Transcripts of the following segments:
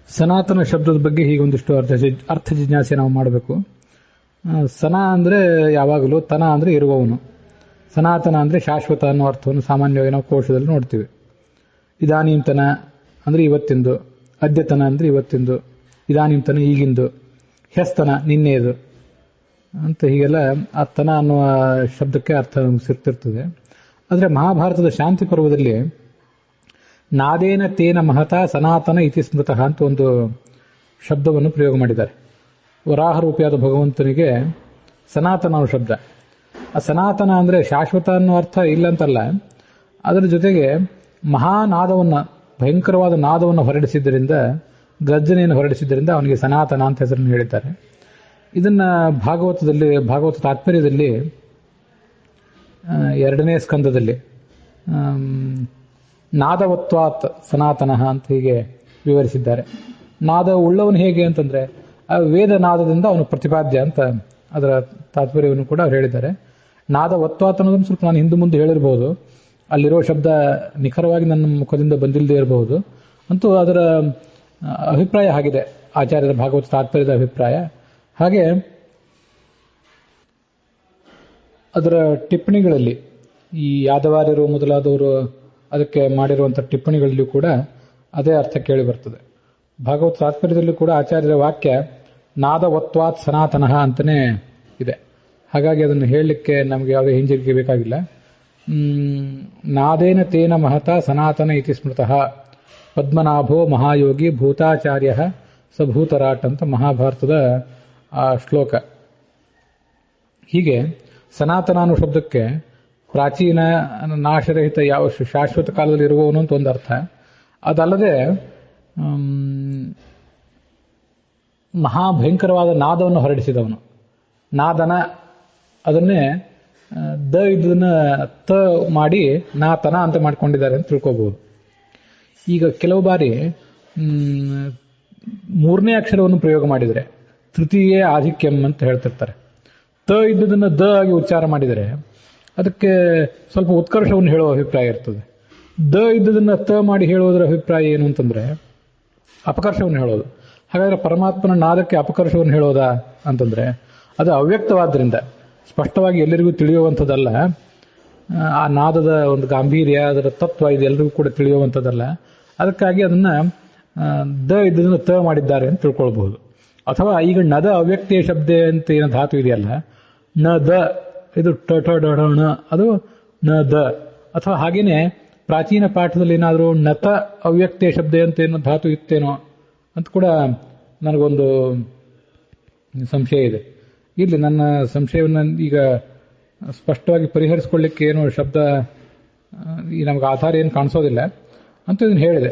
ಸನಾತನ ಶಬ್ದದ ಬಗ್ಗೆ ಹೀಗೊಂದಿಷ್ಟು ಅರ್ಥ ಜಿಜ್ಞಾಸೆ ನಾವು ಮಾಡಬೇಕು. ಸನ ಅಂದರೆ ಯಾವಾಗಲೂ, ತನ ಅಂದರೆ ಇರುವವನು, ಸನಾತನ ಅಂದರೆ ಶಾಶ್ವತ ಅನ್ನೋ ಅರ್ಥವನ್ನು ಸಾಮಾನ್ಯವಾಗಿ ನಾವು ಕೋಶದಲ್ಲಿ ನೋಡ್ತೀವಿ. ಇದಾನೀಂತನ ಅಂದರೆ ಇವತ್ತಿಂದು, ಅದ್ಯತನ ಅಂದರೆ ಇವತ್ತಿಂದು, ಇದಾನೀಂತನ ಈಗಿಂದು, ಹ್ಯಸ್ತನ ನಿನ್ನೆದು ಅಂತ ಹೀಗೆಲ್ಲ ಆ ತನ ಅನ್ನುವ ಶಬ್ದಕ್ಕೆ ಅರ್ಥ ಸಿಗ್ತಿರ್ತದೆ. ಆದರೆ ಮಹಾಭಾರತದ ಶಾಂತಿ ಪರ್ವದಲ್ಲಿ ನಾದೇನ ತೇನ ಮಹತ ಸನಾತನ ಇತಿ ಸ್ಮೃತಃ ಅಂತ ಒಂದು ಶಬ್ದವನ್ನು ಪ್ರಯೋಗ ಮಾಡಿದ್ದಾರೆ. ವರಾಹರೂಪಿಯಾದ ಭಗವಂತನಿಗೆ ಸನಾತನ ಅನ್ನೋ ಶಬ್ದ. ಆ ಸನಾತನ ಅಂದರೆ ಶಾಶ್ವತ ಅನ್ನೋ ಅರ್ಥ ಇಲ್ಲಂತಲ್ಲ, ಅದರ ಜೊತೆಗೆ ಮಹಾನಾದವನ್ನು, ಭಯಂಕರವಾದ ನಾದವನ್ನು ಹೊರಡಿಸಿದ್ದರಿಂದ, ಗರ್ಜನೆಯನ್ನು ಹೊರಡಿಸಿದ್ದರಿಂದ ಅವನಿಗೆ ಸನಾತನ ಅಂತ ಹೆಸರನ್ನು ಹೇಳಿದ್ದಾರೆ. ಇದನ್ನು ಭಾಗವತ ತಾತ್ಪರ್ಯದಲ್ಲಿ 2ನೇ ಸ್ಕಂದದಲ್ಲಿ ನಾದವತ್ವಾತ್ ಸನಾತನ ಅಂತ ಹೀಗೆ ವಿವರಿಸಿದ್ದಾರೆ. ನಾದ ಉಳ್ಳವನು ಹೇಗೆ ಅಂತಂದ್ರೆ ಆ ವೇದ ನಾದದಿಂದ ಅವನು ಪ್ರತಿಪಾದ್ಯ ಅಂತ ಅದರ ತಾತ್ಪರ್ಯವನ್ನು ಕೂಡ ಅವ್ರು ಹೇಳಿದ್ದಾರೆ. ನಾದವತ್ವಾತ್ ಅನ್ನೋದನ್ನು ಸ್ವಲ್ಪ ನಾನು ಹಿಂದೆ ಮುಂದೆ ಹೇಳಿರಬಹುದು, ಅಲ್ಲಿರೋ ಶಬ್ದ ನಿಖರವಾಗಿ ನನ್ನ ಮುಖದಿಂದ ಬಂದಿಲ್ಲದೆ ಇರಬಹುದು, ಅಂತೂ ಅದರ ಅಭಿಪ್ರಾಯ ಆಗಿದೆ, ಆಚಾರ್ಯರ ಭಾಗವತ ತಾತ್ಪರ್ಯದ ಅಭಿಪ್ರಾಯ. ಹಾಗೆ ಅದರ ಟಿಪ್ಪಣಿಗಳಲ್ಲಿ ಈ ಯಾದವಾರ್ಯರು ಮೊದಲಾದವರು ಅದಕ್ಕೆ ಮಾಡಿರುವಂಥ ಟಿಪ್ಪಣಿಗಳಲ್ಲಿಯೂ ಕೂಡ ಅದೇ ಅರ್ಥ ಕೇಳಿ ಬರ್ತದೆ. ಭಾಗವತ ತಾತ್ಪರ್ಯದಲ್ಲೂ ಕೂಡ ಆಚಾರ್ಯರ ವಾಕ್ಯ ನಾದವತ್ವಾತ್ ಸನಾತನಃ ಅಂತಲೇ ಇದೆ. ಹಾಗಾಗಿ ಅದನ್ನು ಹೇಳಲಿಕ್ಕೆ ನಮಗೆ ಯಾವುದೇ ಹಿಂಜರಿಕೆ ಬೇಕಾಗಿಲ್ಲ. ನಾದೇನ ತೇನ ಮಹತ ಸನಾತನ ಇತಿ ಸ್ಮೃತಃ ಪದ್ಮನಾಭೋ ಮಹಾಯೋಗಿ ಭೂತಾಚಾರ್ಯ ಸಭೂತರಾಟ್ ಅಂತ ಮಹಾಭಾರತದ ಆ ಶ್ಲೋಕ. ಹೀಗೆ ಸನಾತನ ಅನ್ನೋ ಶಬ್ದಕ್ಕೆ ಪ್ರಾಚೀನ, ನಾಶರಹಿತ, ಯಾವ ಶಾಶ್ವತ ಕಾಲದಲ್ಲಿ ಇರುವವನು ಅಂತ ಒಂದು ಅರ್ಥ. ಅದಲ್ಲದೆ ಮಹಾಭಯಂಕರವಾದ ನಾದವನ್ನು ಹೊರಡಿಸಿದವನು, ನಾದನ, ಅದನ್ನೇ ಇದ್ದದನ್ನ ತ ಮಾಡಿ ನಾತನ ಅಂತ ಮಾಡ್ಕೊಂಡಿದ್ದಾರೆ ಅಂತ ತಿಳ್ಕೋಬಹುದು. ಈಗ ಕೆಲವು ಬಾರಿ 3ನೇ ಅಕ್ಷರವನ್ನು ಪ್ರಯೋಗ ಮಾಡಿದರೆ ತೃತೀಯ ಆಧಿಕ್ಯಂ ಅಂತ ಹೇಳ್ತಿರ್ತಾರೆ. ತ ಇದ್ದುದನ್ನು ದ ಆಗಿ ಉಚ್ಚಾರ ಮಾಡಿದರೆ ಅದಕ್ಕೆ ಸ್ವಲ್ಪ ಉತ್ಕರ್ಷವನ್ನು ಹೇಳುವ ಅಭಿಪ್ರಾಯ ಇರ್ತದೆ. ದ ಇದ್ದುದನ್ನು ತ ಮಾಡಿ ಹೇಳುವುದರ ಅಭಿಪ್ರಾಯ ಏನು ಅಂತಂದ್ರೆ ಅಪಕರ್ಷವನ್ನು ಹೇಳೋದು. ಹಾಗಾದ್ರೆ ಪರಮಾತ್ಮನ ನಾದಕ್ಕೆ ಅಪಕರ್ಷವನ್ನು ಹೇಳೋದಾ ಅಂತಂದ್ರೆ ಅದು ಅವ್ಯಕ್ತವಾದ್ರಿಂದ ಸ್ಪಷ್ಟವಾಗಿ ಎಲ್ಲರಿಗೂ ತಿಳಿಯುವಂಥದ್ದಲ್ಲ. ಆ ನಾದದ ಒಂದು ಗಾಂಭೀರ್ಯ, ಅದರ ತತ್ವ ಇದು ಎಲ್ಲರಿಗೂ ಕೂಡ ತಿಳಿಯುವಂಥದ್ದಲ್ಲ. ಅದಕ್ಕಾಗಿ ಅದನ್ನ ದ ಇದ್ದದನ್ನು ತ ಮಾಡಿದ್ದಾರೆ ಅಂತ ತಿಳ್ಕೊಳ್ಬಹುದು. ಅಥವಾ ಈಗ ನದ ಅವ್ಯಕ್ತಿಯ ಶಬ್ದ ಅಂತ ಏನೋ ಧಾತು ಇದೆಯಲ್ಲ, ನ ದ, ಇದು ಟ ಟ ಡ ಣ, ಅದು ನ ದ. ಅಥವಾ ಹಾಗೇನೆ ಪ್ರಾಚೀನ ಪಾಠದಲ್ಲಿ ಏನಾದರೂ ನತ ಅವ್ಯಕ್ತಿಯ ಶಬ್ದ ಅಂತ ಏನೋ ಧಾತು ಇತ್ತೇನೋ ಅಂತ ಕೂಡ ನನಗೊಂದು ಸಂಶಯ ಇದೆ. ಇಲ್ಲಿ ನನ್ನ ಸಂಶಯವನ್ನು ಈಗ ಸ್ಪಷ್ಟವಾಗಿ ಪರಿಹರಿಸ್ಕೊಳ್ಳಿಕ್ಕೆ ಏನು ಶಬ್ದ ಈ ನಮ್ಗೆ ಆಧಾರ ಏನು ಕಾಣಿಸೋದಿಲ್ಲ ಅಂತ ಇದನ್ನು ಹೇಳಿದೆ.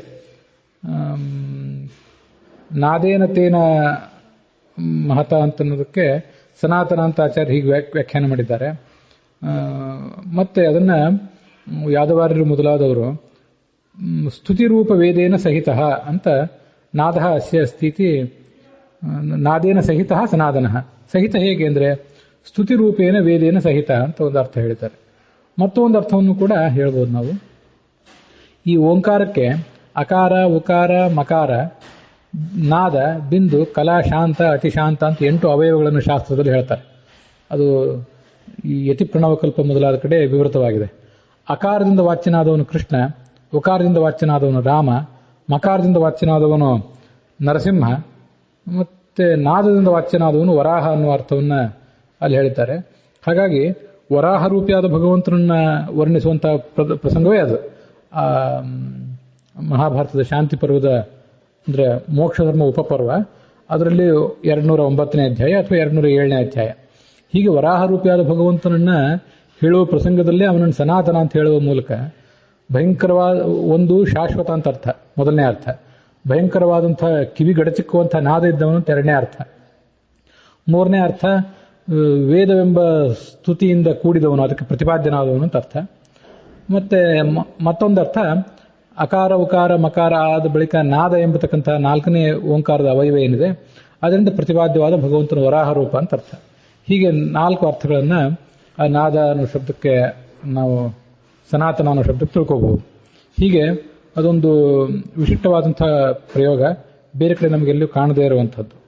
ನಾದೇನ ತೇನ ಮಹತ ಅಂತನ್ನೋದಕ್ಕೆ ಸನಾತನ ಅಂತ ಆಚಾರ್ಯ ಹೀಗೆ ವ್ಯಾಖ್ಯಾನ ಮಾಡಿದ್ದಾರೆ. ಮತ್ತೆ ಅದನ್ನ ಯಾದವಾರ್ಯರು ಮೊದಲಾದವರು ಸ್ತುತಿರೂಪ ವೇದೇನ ಸಹಿತ ಅಂತ ನಾದ ಅಸ್ಯ ಸ್ಥಿತಿ ನಾದೇನ ಸಹಿತ ಸನಾತನ. ಸಹಿತ ಹೇಗೆ ಅಂದರೆ ಸ್ತುತಿರೂಪೇನ ವೇದೇನ ಸಹಿತ ಅಂತ ಒಂದು ಅರ್ಥ ಹೇಳಿದ್ದಾರೆ. ಮತ್ತೊಂದು ಅರ್ಥವನ್ನು ಕೂಡ ಹೇಳ್ಬೋದು ನಾವು. ಈ ಓಂಕಾರಕ್ಕೆ ಅಕಾರ, ಉಕಾರ, ಮಕಾರ, ನಾದ, ಬಿಂದು, ಕಲಾ, ಶಾಂತ, ಅತಿಶಾಂತ ಅಂತ 8 ಅವಯವಗಳನ್ನು ಶಾಸ್ತ್ರದಲ್ಲಿ ಹೇಳ್ತಾರೆ. ಅದು ಈ ಯತಿ ಪ್ರಣವಕಲ್ಪ ಮೊದಲಾದ ಕಡೆ ವಿವೃತವಾಗಿದೆ. ಅಕಾರದಿಂದ ವಾಚ್ಯನಾದವನು ಕೃಷ್ಣ, ಉಕಾರದಿಂದ ವಾಚ್ಯನಾದವನು ರಾಮ, ಮಕಾರದಿಂದ ವಾಚ್ಯನಾದವನು ನರಸಿಂಹ, ಮತ್ತೆ ನಾದದಿಂದ ವಾಚ್ಯನಾದವನು ವರಾಹ ಅನ್ನುವ ಅರ್ಥವನ್ನ ಅಲ್ಲಿ ಹೇಳಿದ್ದಾರೆ. ಹಾಗಾಗಿ ವರಾಹ ರೂಪಿಯಾದ ಭಗವಂತನನ್ನ ವರ್ಣಿಸುವಂಥ ಪ್ರಸಂಗವೇ ಅದು. ಮಹಾಭಾರತದ ಶಾಂತಿ ಪರ್ವದ ಅಂದರೆ ಮೋಕ್ಷ ಧರ್ಮ ಉಪಪರ್ವ, ಅದರಲ್ಲಿ 209ನೇ ಅಧ್ಯಾಯ ಅಥವಾ 207ನೇ ಅಧ್ಯಾಯ. ಹೀಗೆ ವರಾಹ ರೂಪಿಯಾದ ಭಗವಂತನನ್ನ ಹೇಳುವ ಪ್ರಸಂಗದಲ್ಲೇ ಅವನನ್ನು ಸನಾತನ ಅಂತ ಹೇಳುವ ಮೂಲಕ ಭಯಂಕರವಾದ ಒಂದು ಶಾಶ್ವತ ಅಂತ ಅರ್ಥ, ಮೊದಲನೇ ಅರ್ಥ. ಭಯಂಕರವಾದಂಥ ಕಿವಿಗಡಚಿಕ್ಕುವಂಥ ನಾದ ಇದ್ದವನು ಅಂತ 2ನೇ ಅರ್ಥ. 3ನೇ ಅರ್ಥ ವೇದವೆಂಬ ಸ್ತುತಿಯಿಂದ ಕೂಡಿದವನು, ಅದಕ್ಕೆ ಪ್ರತಿಪಾದ್ಯನಾದವನು ಅಂತ ಅರ್ಥ. ಮತ್ತೆ ಮತ್ತೊಂದು ಅರ್ಥ ಅಕಾರ, ಉಕಾರ, ಮಕಾರ ಆದ ಬಳಿಕ ನಾದ ಎಂಬತಕ್ಕಂಥ 4ನೇ ಓಂಕಾರದ ಅವಯವ ಏನಿದೆ ಅದರಿಂದ ಪ್ರತಿಪಾದ್ಯವಾದ ಭಗವಂತನ ವರಾಹ ರೂಪ ಅಂತ ಅರ್ಥ. ಹೀಗೆ 4 ಅರ್ಥಗಳನ್ನು ಆ ನಾದ ಅನ್ನೋ ಶಬ್ದಕ್ಕೆ ನಾವು ಸನಾತನ ಅನ್ನೋ ಶಬ್ದಕ್ಕೆ ತಿಳ್ಕೋಬಹುದು. ಹೀಗೆ ಅದೊಂದು ವಿಶಿಷ್ಟವಾದಂಥ ಪ್ರಯೋಗ. ಬೇರೆ ಕಡೆ ನಮಗೆಲ್ಲೂ ಕಾಣದೇ ಇರುವಂಥದ್ದು.